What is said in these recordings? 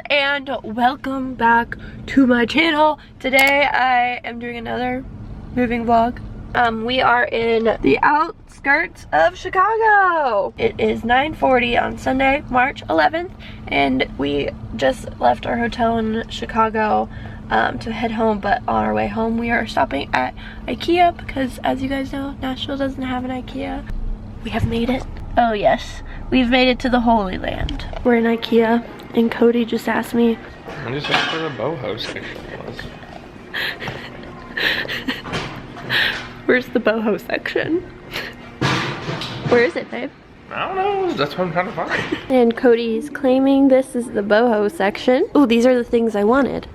and welcome back to my channel. Today I am doing another moving vlog. We are in the outskirts of Chicago. It is 9:40 on Sunday, March 11th, and we just left our hotel in Chicago to head home, but on our way home we are stopping at IKEA because, as you guys know, Nashville doesn't have an IKEA. We have made it. Oh yes, we've made it to the Holy Land. We're in IKEA and Cody just asked me. I just asked where the boho section was. Where's the boho section? Where is it, babe? I don't know, that's what I'm trying to find. And Cody's claiming this is the boho section. Oh, these are the things I wanted.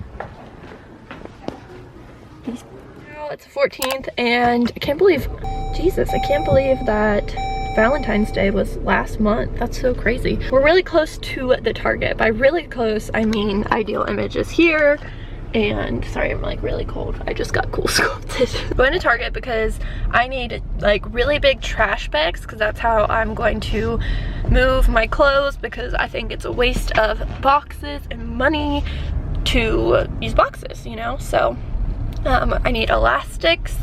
Now it's the 14th and I can't believe, Jesus, I can't believe that Valentine's Day was last month. That's so crazy. We're really close to the Target. By really close, I mean Ideal Image is here. And sorry, I'm like really cold. I just got cool sculpted. Going to Target because I need like really big trash bags because that's how I'm going to move my clothes, because I think it's a waste of boxes and money to use boxes, you know? So I need elastics,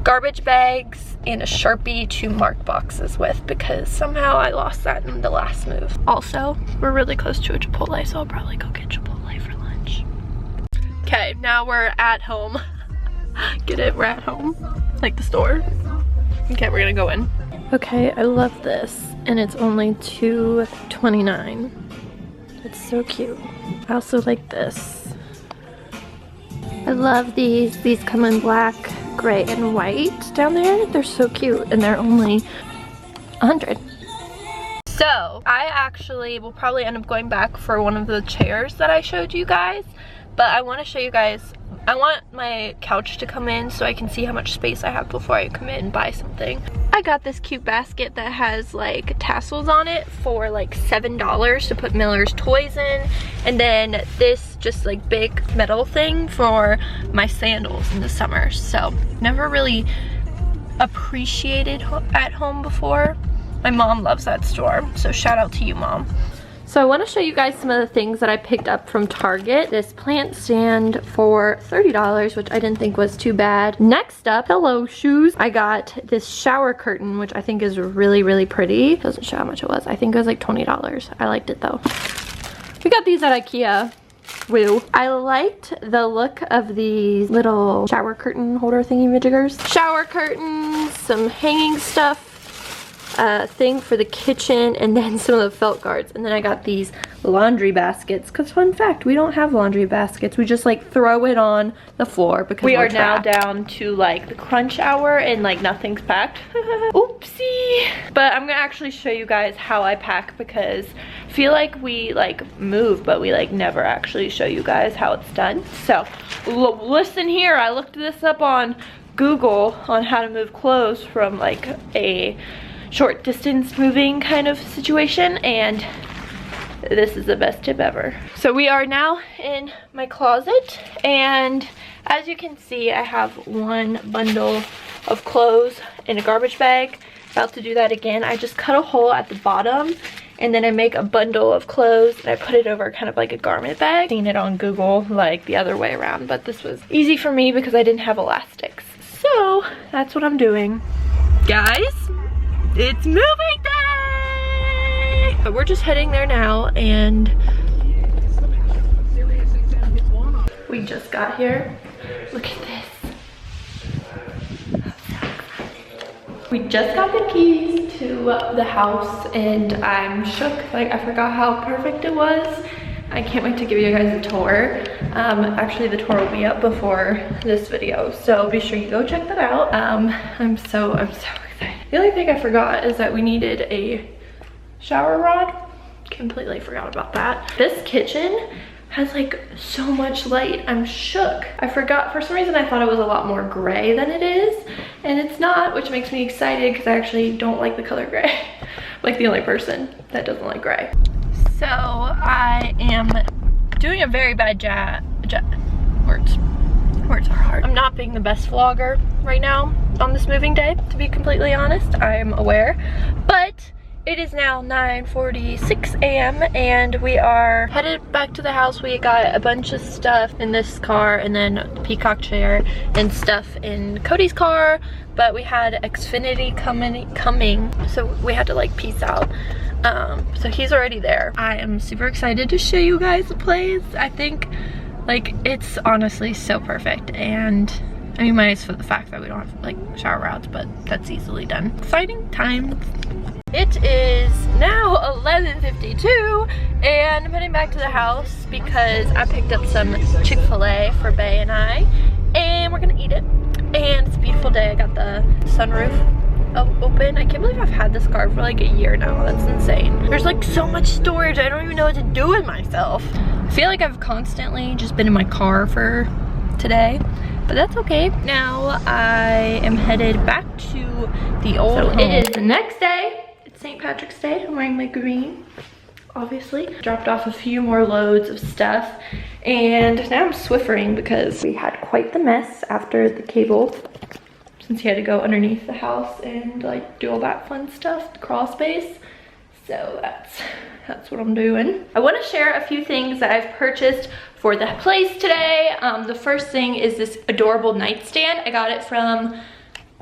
garbage bags, and a Sharpie to mark boxes with, because somehow I lost that in the last move. Also, we're really close to a Chipotle, so I'll probably go get Chipotle for lunch. Okay, now we're at home. Get it? We're at home. Like the store. Okay, we're gonna go in. Okay, I love this, and it's only $2.29. It's so cute. I also like this. I love these. These come in black, gray, and white down there. They're so cute, and they're only 100. So I actually will probably end up going back for one of the chairs that I showed you guys, but I want to show you guys, I want my couch to come in so I can see how much space I have before I come in and buy something. I got this cute basket that has like tassels on it for like $7 to put Miller's toys in, and then this just like big metal thing for my sandals in the summer. So never really appreciated at home before. My mom loves that store, so shout out to you, Mom. So I want to show you guys some of the things that I picked up from Target. This plant stand for $30, which I didn't think was too bad. Next up, pillow shoes. I got this shower curtain, which I think is really, really pretty. Doesn't show how much it was. I think it was like $20. I liked it though. We got these at IKEA. Woo. I liked the look of these little shower curtain holder thingy-majiggers. Shower curtains, some hanging stuff, thing for the kitchen, and then some of the felt guards. And then I got these laundry baskets, because fun fact, we don't have laundry baskets. We just like throw it on the floor because we are now down to like the crunch hour and like nothing's packed. Oopsie. But I'm gonna actually show you guys how I pack, because I feel like we like move, but we like never actually show you guys how it's done. So listen here, I looked this up on Google on how to move clothes from like a short distance moving kind of situation, and this is the best tip ever. So we are now in my closet, and as you can see, I have one bundle of clothes in a garbage bag. About to do that again. I just cut a hole at the bottom, and then I make a bundle of clothes and I put it over kind of like a garment bag. I've seen it on Google like the other way around, but this was easy for me because I didn't have elastics. So that's what I'm doing, guys. It's moving day! But we're just heading there now, and we just got here. Look at this. We just got the keys to the house, and I'm shook. Like, I forgot how perfect it was. I can't wait to give you guys a tour. Actually, the tour will be up before this video, so be sure you go check that out. I'm so excited. The only thing I forgot is that we needed a shower rod. Completely forgot about that. This kitchen has like so much light. I'm shook. I forgot, for some reason I thought it was a lot more gray than it is, and it's not, which makes me excited because I actually don't like the color gray. Like the only person that doesn't like gray. So I am doing a very bad words are hard. I'm not being the best vlogger right now on this moving day, to be completely honest. I'm aware, but It is now 9:46 a.m. and we are headed back to the house. We got a bunch of stuff in this car and then the peacock chair and stuff in Cody's car, but we had Xfinity coming, so we had to like peace out. So he's already there. I am super excited to show you guys the place. I think like it's honestly so perfect, and I mean minus for the fact that we don't have like shower routes, but that's easily done. Exciting times. It is now 11:52 and I'm heading back to the house because I picked up some Chick-fil-A for Bae and I, and we're gonna eat it. And it's a beautiful day. I got the sunroof open. I can't believe I've had this car for like a year now. That's insane. There's like so much storage. I don't even know what to do with myself. I feel like I've constantly just been in my car for today, but that's okay. Now I am headed back to the old home. It is the next day. It's St. Patrick's Day. I'm wearing my green, obviously. Dropped off a few more loads of stuff, and now I'm Swiffering because we had quite the mess after the cable, since he had to go underneath the house and like do all that fun stuff, the crawl space. So that's what I'm doing. I want to share a few things that I've purchased for the place today. The first thing is this adorable nightstand. I got it from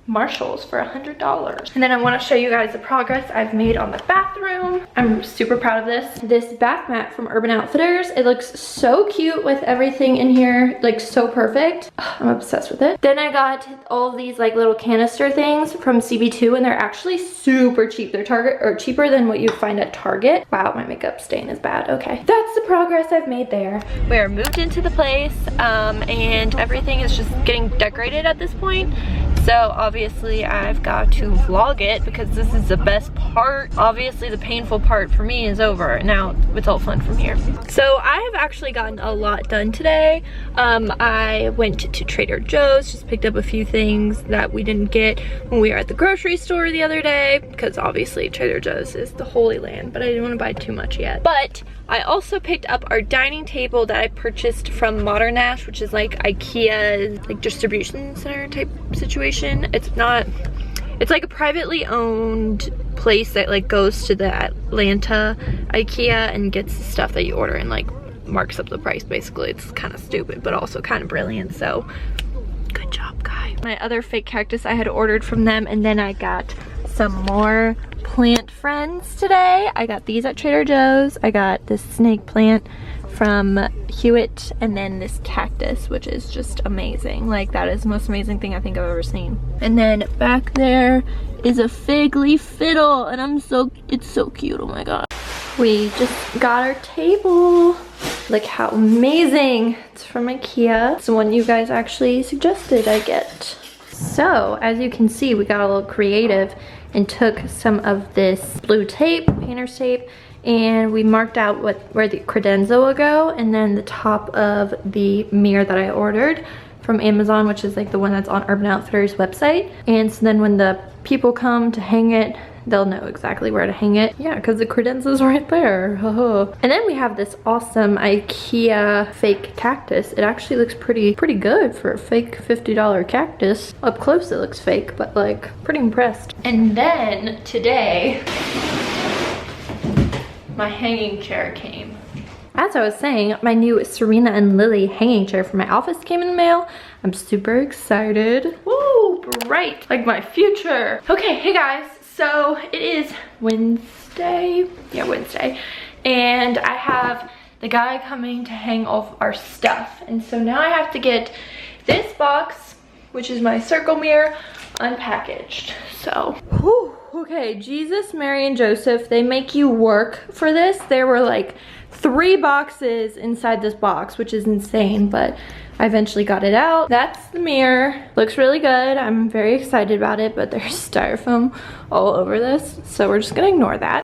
Marshall's for $100. And then I want to show you guys the progress I've made on the bathroom. I'm super proud of this. This bath mat from Urban Outfitters. It looks so cute with everything in here, like so perfect. I'm obsessed with it. Then I got all of these like little canister things from CB2, and they're actually super cheap. They're Target, or cheaper than what you'd find at Target. Wow, my makeup stain is bad. Okay, that's the progress I've made there. We are moved into the place, and everything is just getting decorated at this point. So obviously I've got to vlog it because this is the best part. Obviously the painful part for me is over. Now it's all fun from here. So I have actually gotten a lot done today. I went to Trader Joe's, just picked up a few things that we didn't get when we were at the grocery store the other day, because obviously Trader Joe's is the holy land, but I didn't want to buy too much yet. But I also picked up our dining table that I purchased from Modern Ash, which is like IKEA's like distribution center type situation. It's like a privately owned place that like goes to the Atlanta IKEA and gets the stuff that you order and like marks up the price. Basically, it's kind of stupid but also kind of brilliant, so good job, guy. My other fake cactus I had ordered from them, and then I got some more plant friends today. I got these at Trader Joe's. I got this snake plant from Hewitt, and then this cactus, which is just amazing. Like, that is the most amazing thing I think I've ever seen. And then back there is a fig leaf fiddle, and it's so cute. Oh my god. We just got our table. Look how amazing. It's from IKEA. It's the one you guys actually suggested I get. So as you can see, we got a little creative and took some of this blue tape, painter's tape, and we marked out where the credenza will go, and then the top of the mirror that I ordered from Amazon, which is like the one that's on Urban Outfitters website. And so then when the people come to hang it, they'll know exactly where to hang it. Yeah, because the credenza's right there. And then we have this awesome IKEA fake cactus. It actually looks pretty good for a fake $50 cactus. Up close it looks fake, but like pretty impressed. And then today, my hanging chair came. As I was saying, my new Serena and Lily hanging chair for my office came in the mail. I'm super excited. Woo, bright, like my future. Okay, hey guys, so it is Wednesday. Yeah, Wednesday. And I have the guy coming to hang all of our stuff. And so now I have to get this box, which is my circle mirror, unpackaged. So, whew. Okay, Jesus, Mary, and Joseph, they make you work for this. There were like 3 boxes inside this box, which is insane, but I eventually got it out. That's the mirror. Looks really good. I'm very excited about it, but there's styrofoam all over this, so we're just gonna ignore that.